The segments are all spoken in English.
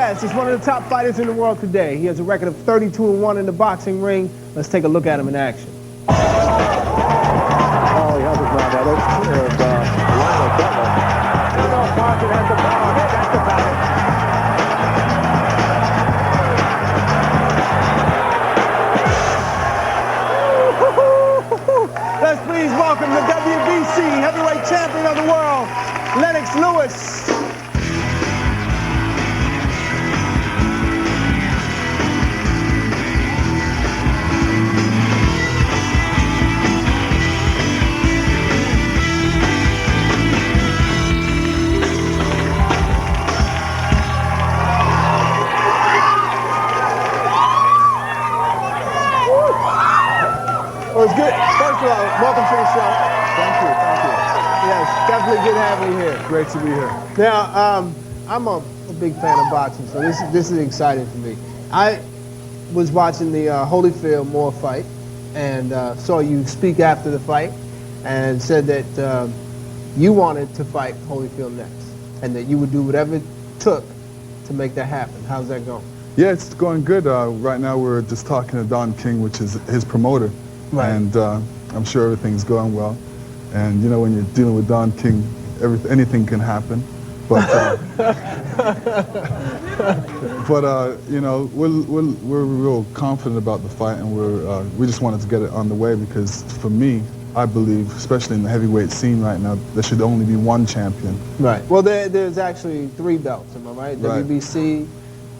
Yes, he's one of the top fighters in the world today. He has a record of 32-1 in the boxing ring. Let's take a look at him in action. Oh, he has his man there. That's Lionel Butler. You know, Martin has the ball. That's about it. Let's please welcome the WBC heavyweight champion of the world, Lennox Lewis. Well, it's good. First of all, welcome to the show. Thank you, thank you. Yes, definitely good having you here. Great to be here. Now, I'm a big fan of boxing, so this is exciting for me. I was watching the Holyfield Moore fight and saw you speak after the fight and said that you wanted to fight Holyfield next and that you would do whatever it took to make that happen. How's that going? Yeah, it's going good. Right now we're just talking to Don King, which is his promoter. Right. And I'm sure everything's going well. And you know, when you're dealing with Don King, anything can happen. But you know, we're real confident about the fight, and we just wanted to get it on the way because for me, I believe, especially in the heavyweight scene right now, there should only be one champion. Right. Well, there's actually 3 belts, am I right? Right. WBC,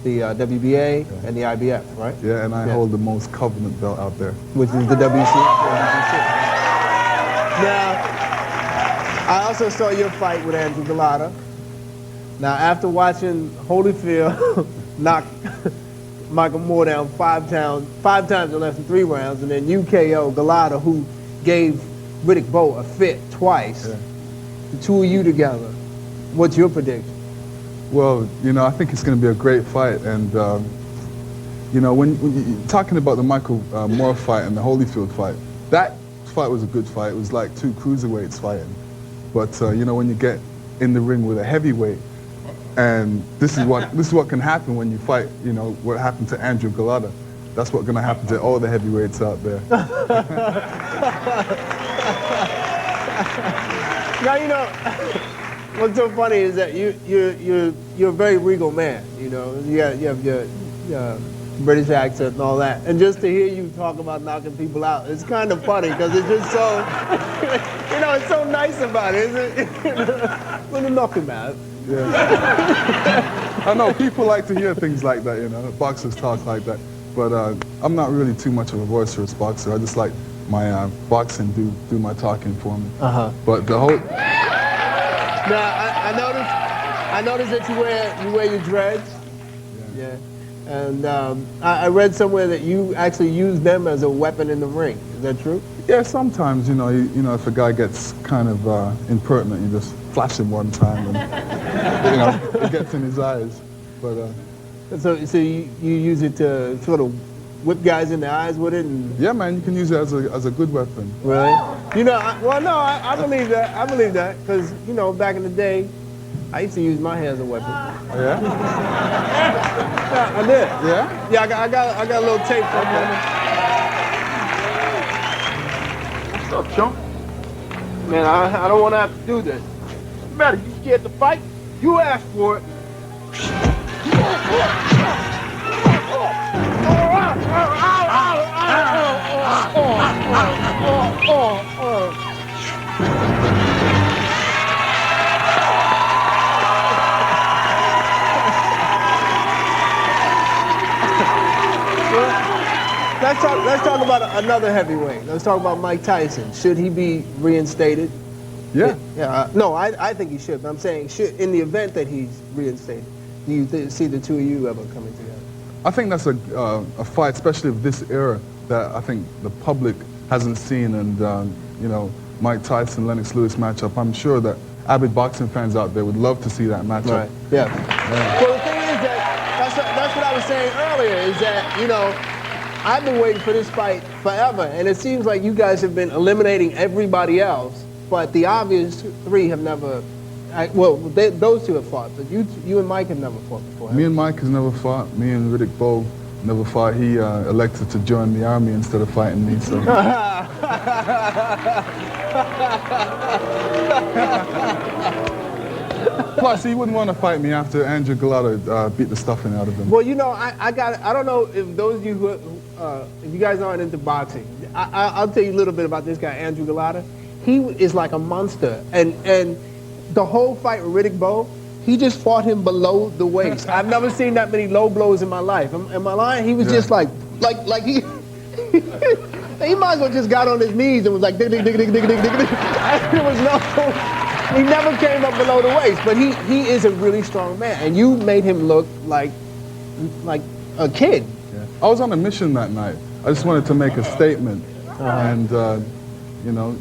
the WBA, and the IBF, right? Yeah, and I hold the most covenant belt out there. Which is the WBC. Now, I also saw your fight with Andrew Galata. Now, after watching Holyfield knock Michael Moore down 5 times in less than 3 rounds, and then UKO Galata, who gave Riddick Bowe a fit twice, the 2 of you together, what's your prediction? Well, you know, I think it's going to be a great fight, and you know, when you're talking about the Michael Moore fight and the Holyfield fight, that fight was a good fight. It was like 2 cruiserweights fighting, but you know, when you get in the ring with a heavyweight, and this is what can happen when you fight. You know, what happened to Andrew Galata, that's what's going to happen to all the heavyweights out there. Now, you know, what's so funny is that you're a very regal man. You know, you have your British accent and all that, and just to hear you talk about knocking people out, it's kind of funny because it's just so, you know, it's so nice about it, isn't it? When you knock him out. Yeah. I know people like to hear things like that. You know, boxers talk like that, but I'm not really too much of a boisterous boxer. I just like my boxing do my talking for me. But the whole. Now I noticed that you wear your dreads. Yeah. And I read somewhere that you actually use them as a weapon in the ring. Is that true? Yeah, sometimes, you know, if a guy gets kind of impertinent, you just flash him one time, and you know, it gets in his eyes. But so you use it to sort of whip guys in the eyes with it, and yeah, man, you can use it as a good weapon. Really? You know, I believe that. I believe that because you know, back in the day, I used to use my hair as a weapon. Oh, yeah? Yeah, I did. Yeah? Yeah, I got a little tape from there. What's up, chump? Man, I don't want to have to do this. What's the matter? You scared to fight? You asked for it. Let's talk about another heavyweight. Let's talk about Mike Tyson. Should he be reinstated? Yeah. Yeah. No, I think he should. But I'm saying, in the event that he's reinstated, do you see the 2 of you ever coming together? I think that's a fight, especially of this era, that I think the public hasn't seen, and you know, Mike Tyson, Lennox Lewis matchup. I'm sure that avid boxing fans out there would love to see that matchup. Right. Yeah. Well, the thing is that's what I was saying earlier. Is that, you know, I've been waiting for this fight forever, and it seems like you guys have been eliminating everybody else, but the obvious 3 have never Those two have fought, but you and Mike have never fought before. Me and Mike has never fought. Me and Riddick Bowe never fought. He elected to join the army instead of fighting me. So. Plus, he wouldn't want to fight me after Andrew Gallardo beat the stuffing out of him. Well, you know, I don't know if those of you who, if you guys aren't into boxing, I'll tell you a little bit about this guy, Andrew Gallardo. He is like a monster, and the whole fight with Riddick Bowe, he just fought him below the waist. I've never seen that many low blows in my life. Am I lying? He was just like he. He might as well just got on his knees and was like dig dig dig dig dig dig dig. There was no. He never came up below the waist, but he is a really strong man, and you made him look like a kid. Yeah. I was on a mission that night. I just wanted to make a statement, and you know,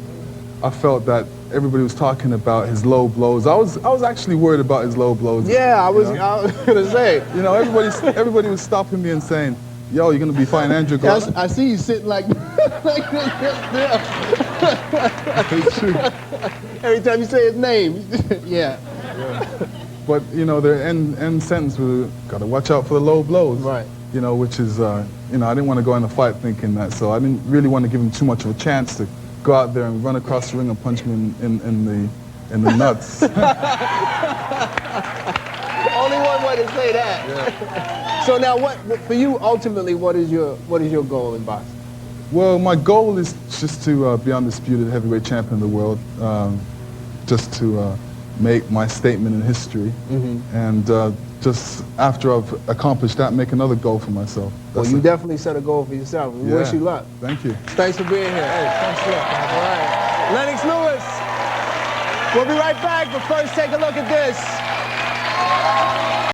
I felt that everybody was talking about his low blows. I was actually worried about his low blows. Yeah, I was gonna say. You know, everybody was stopping me and saying, "Yo, you're gonna be fighting Andrew Gallardo." I see you sitting like like this. It's true. Every time you say his name, yeah. But you know, the end sentence was, "Gotta watch out for the low blows." Right. You know, which is, you know, I didn't want to go in the fight thinking that, so I didn't really want to give him too much of a chance to go out there and run across the ring and punch me in the nuts. Only one way to say that. Yeah. So now, what for you ultimately? What is your goal in boxing? Well, my goal is just to be undisputed heavyweight champion of the world, just to make my statement in history, and just after I've accomplished that, make another goal for myself. Well, you definitely set a goal for yourself. We wish you luck. Thank you. Thanks for being here. Hey, thanks a lot. All right. Lennox Lewis. We'll be right back, but first take a look at this.